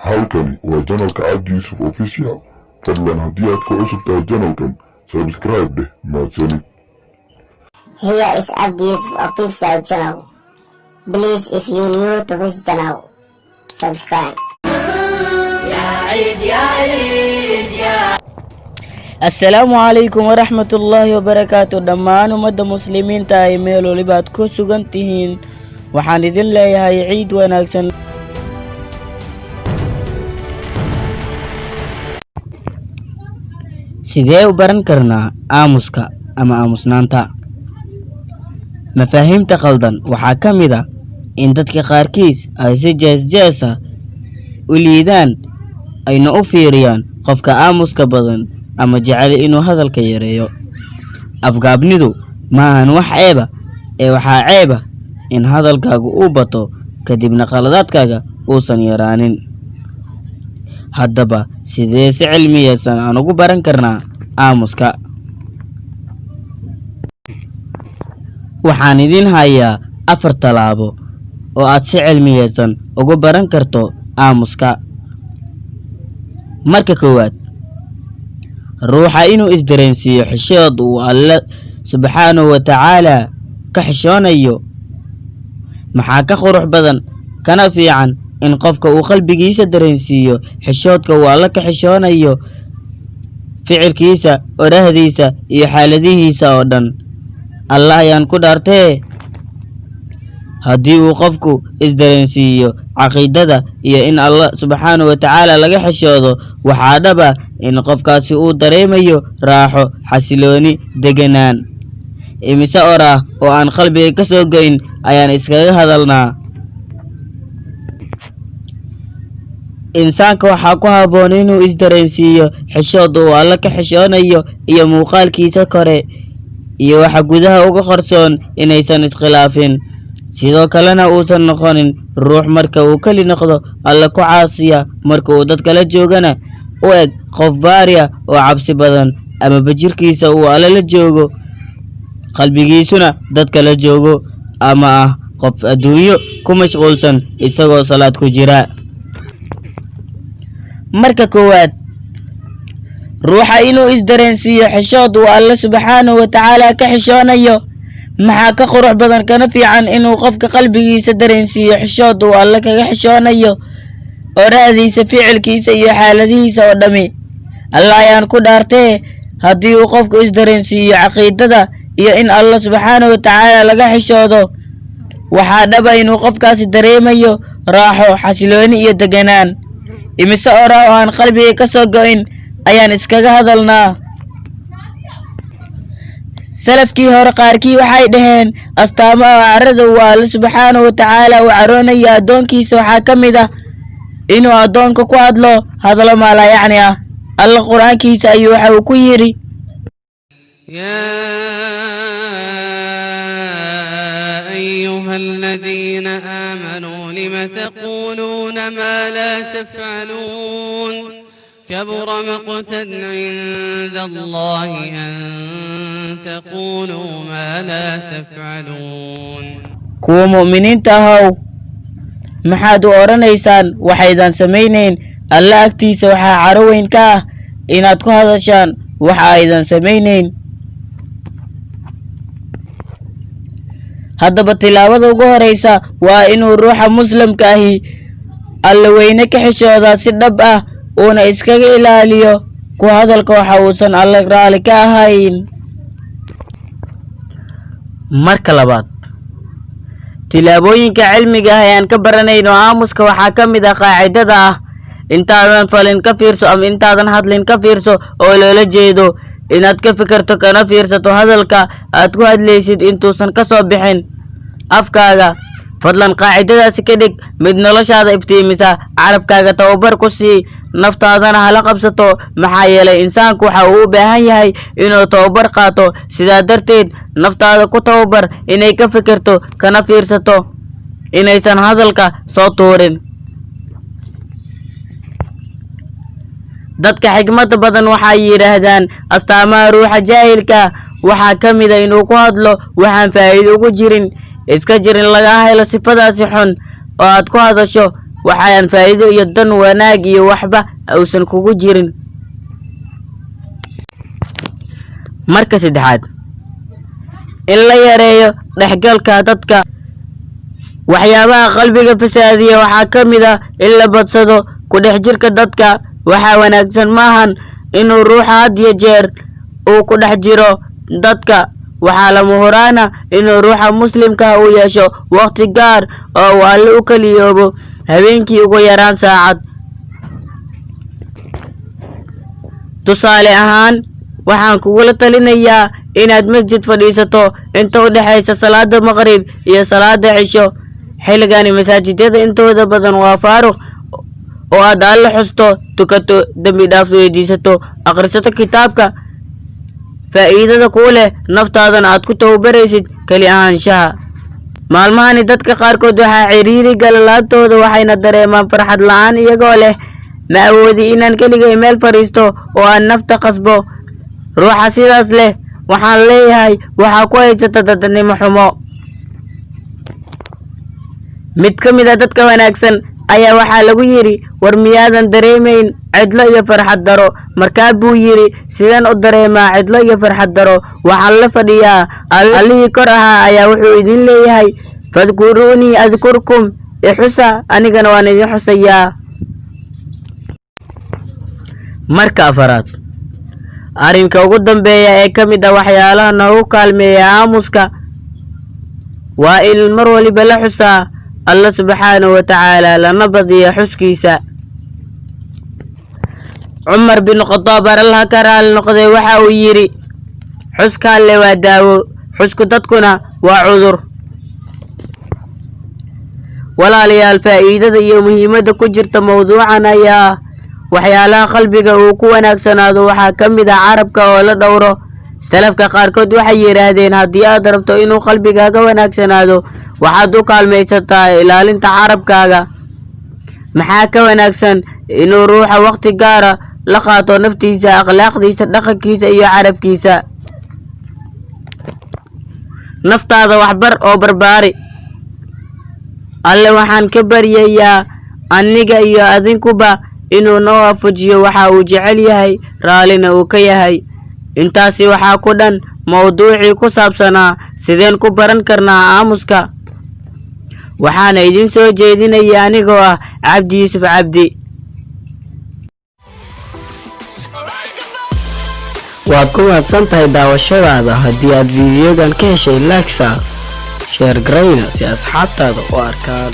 halkani waa channelka Cabdi Yuusuf Official. fadlan haddii aad ku cusub tahay channelkan subscribe dheh mahadsanid. Here is Cabdi Yuusuf Official channel. Please, if you new to this channel, subscribe. السلام عليكم ورحمة الله وبركاته. دمان umada muslimiinta ay meel waliba aad ku sugan tihiin, waxaan idin leeyahay ciid wanaagsan. sidee u baran karnaa aamuska ama aamusnaanta? mafaahiimta qaldan waxaa ka mid ah in dadka qaarkiis ay si jees u liidaan ayna u fiiriyaan qofka aamuska badan ama jecel inuu hadalka yareeyo. afgaabnidu maahan wax ceeba ee waxaa ceeba in hadalkaagu uu bato kadibna qaladaadkaaga uusan yaraanin. haddaba sidee si cilmiyeysan aan ugu baran karnaa aamuska? waxaan idin hayaa 4 talaabo oo aad si cilmiyeysan ugu baran karto aamuska. marka koowaad, ruuxa inuu isdareensiiyo xishood uu Alle subxaanahu wa tacaala ka xishoonayo. maxaa ka qurux badan kana fiican in qofka uu qalbigiisa dareensiiyo xishoodka uu Alle ka xishoonayo ficilkiisa, orahdiisa iyo xaaladihiisa oo dhan. Allah ayaan ku dhaartee, haddii uu qofku isdareensiiyo caqiidada iyo in Allah subxaanahu wa tacaala laga xishoodo, waxaa dhaba in qofkaasi uu dareemayo raaxo, xasilooni, deganaan. imise orah oo aan qalbiga ka soo goyn ayaan iskaga hadalnaa. insaanka waxaa ku habboon inuu isdareensiiyo xishood uu Alle ka xishoonayo iyo muuqaalkiisa kore iyo waxa gudaha uga qarsoon inaysan iskhilaafin. sidoo kalena uusan noqonin ruux marka uu kali noqdo Alle ku caasiya, marka uu dad kala joogana u eg qof baariya oo cabsi badan, ama bajirkiisa uu Alle la joogo qalbigiisuna dad kala joogo, ama ah qof adduunyo ku mashquulsan isagoo salaad ku jira. marka koowaad, ruuxa inuu isdareensiiyo xishood uu Alle subxaanahu wa tacaala ka xishoonayo. maxaa ka qurux badan kana fiican inuu qofka qalbigiisa dareensiiyo xishood uu Alle kaga xishoonayo orahdiisa, ficilkiisa iyo xaaladihiisa oo dhami. Allah ayaan ku dhaartee, haddii uu qofku isdareensiiyo caqiidada iyo in Allah subxaanahu wa tacaala laga xishoodo, waxaa dhaba inuu qofkaasi dareemayo raaxo, xasilooni iyo deganaan. imise orah oo aan qalbiga ka soo go'in ayaan iskaga hadalnaa. salafkii hore qaarkii waxay dhaheen astaamaha carrada uu Alle subxaanahu wa tacaala u caroonayo addoonkiisa waxaa ka mid ah inuu addoonka ku hadlo hadallo maalayacni ah. Alle qur-aankiisa ayuu waxa uu ku yidhi: أيها الذين آمنوا لم تقولون ما لا تفعلون كبر مقتا عند الله أن تقولوا ما لا تفعلون. kuwa mu'miniinta ahow, maxaad u oranaysaan waxaydan samaynayn? Alle agtiisa waxaa caro weyn ka ah inaad ku hadashaan waxa aydan samaynayn. haddaba tilaabada ugu horeysa waa inuu ruuxa muslimka ahi Alle weyne ka xishoodaa si dhab ah, uuna iskaga ilaaliyo ku hadalka waxa uusan Alle raali ka ahayn. marka labaad, tilaabooyinka cilmiga ah ayaan ka baranayno aamuska waxaa ka mid ah qaacidada ah intaadan falin ka fiirso ama intaadan hadlin ka fiirso, oo loola jeedo inaad ka fikirto kana fiirsato hadalka aad ku hadlaysid intuusan ka soo bixin afkaaga. fadlan qaacidadaasi ka dhig mid noloshaada iftiimisa, carabkaaga tababar ku sii, naftaadana hala qabsato, maxaa yeelay insaanku waxa uu u baahan yahay inuu tababar qaato. sidaa darteed, naftaada ku tababar inay ka fikirto kana fiirsato, inaysan hadalka soo tuurin. dadka xigmada badan waxay yiraahdaan astaamaha ruuxa jaahilka waxaa ka mid ah inuu ku hadlo waxaan faa'iido ugu jirin, iska jirin laga helo sifadaasi xun oo aad ku hadasho waxaan faa'iido iyo dan wanaag iyo waxba uusan kugu jirin. marka saddexaad, in la yareeyo dhexgalka dadka. waxyaabaha qalbiga fasaadiya waxaa ka mid ah in la badsado ku dhex jirka dadka. waxaa wanaagsan maahan inuu ruuxa had iyo jeer uu ku dhex jiro dadka. waxaa lama huraan ah inuu ruuxa muslimka uu yeesho waqti gaar oo uu Alle u kaliyoobo habeenkii ugu yaraan saacad. tusaale ahaan, waxaan kugula talinayaa inaad masjid fadhiisato inta u dhaxaysa salaada maqrib iyo salaada cisho. xilligani masaajidada intooda badan waa faaruq oo aad Alle xusto, tukato, dambi dhaaf weydiisato, akhrisato kitaabka faa'iidada ku leh naftaadana aad ku tababaraysid kali ahaanshaha. maalmahani dadka qaarkood waxaa ciriiri gala laabtooda, waxayna dareemaan farxad la'aan iyagoo leh ma awoodi inaan keligay meel fadhiisto oo aan nafta qasbo. ruuxa sidaas leh waxaan leeyahay waxaa ku haysata dadnimo xumo. mid ka mid ah dadka wanaagsan ayaa waxaa lagu yidhi, war miyaadan dareemayn cidlo iyo farxad daro? markaa buu yidhi, sideen u dareemaa cidlo iyo farxad daro? waxaan la fadhiyaa Allihii kor ahaa ayaa wuxuu idin leeyahay, fadkuruunii adkurkum, ixusa anigana waan idin xusayaa. marka afaraad, arrinka ugu dambeeya ee ka mid ah waxyaalaha noogu kaalmeeya aamuska waa in mar waliba la xusaa Alle subxaanahu wa tacaala, lana badiya xuskiisa. cumar bin khadaab Allah ka raali noqday waxa uu yidhi, xuska Alle waa daawo, xusku dadkuna waa cudur. walaalayaal, faa'iidada iyo muhiimadda ku jirta mawduucan ayaa waxyaalaha qalbiga uu ku wanaagsanaado waxaa ka mid ah carabka oo la dhowro. salafka qaarkood waxay yiraahdeen, haddii aad rabto inuu qalbigaaga wanaagsanaado waxaad u kaalmaysataa ilaalinta carabkaaga. maxaa ka wanaagsan inuu ruuxa waqti gaara la qaato naftiisa, akhlaaqdiisa, dhaqankiisa iyo carabkiisa. naftaada waxbar oo barbaari. Alle waxaan ka baryayaa aniga iyo adinkuba inuu noo waafajiyo waxa uu jecel yahay, raalina uu ka yahay. intaasi waxaa ku dhan mawduucii ku saabsanaa sideen ku baran karnaa aamuska. waxaana idin soo jeedinaya anigoo ah Cabdi Yuusuf Cabdi. waad ku mahadsan tahay daawashadaada. haddii aad fiidiyogan ka heshay, like saar, share garayna si asxaabtaada u arkaan.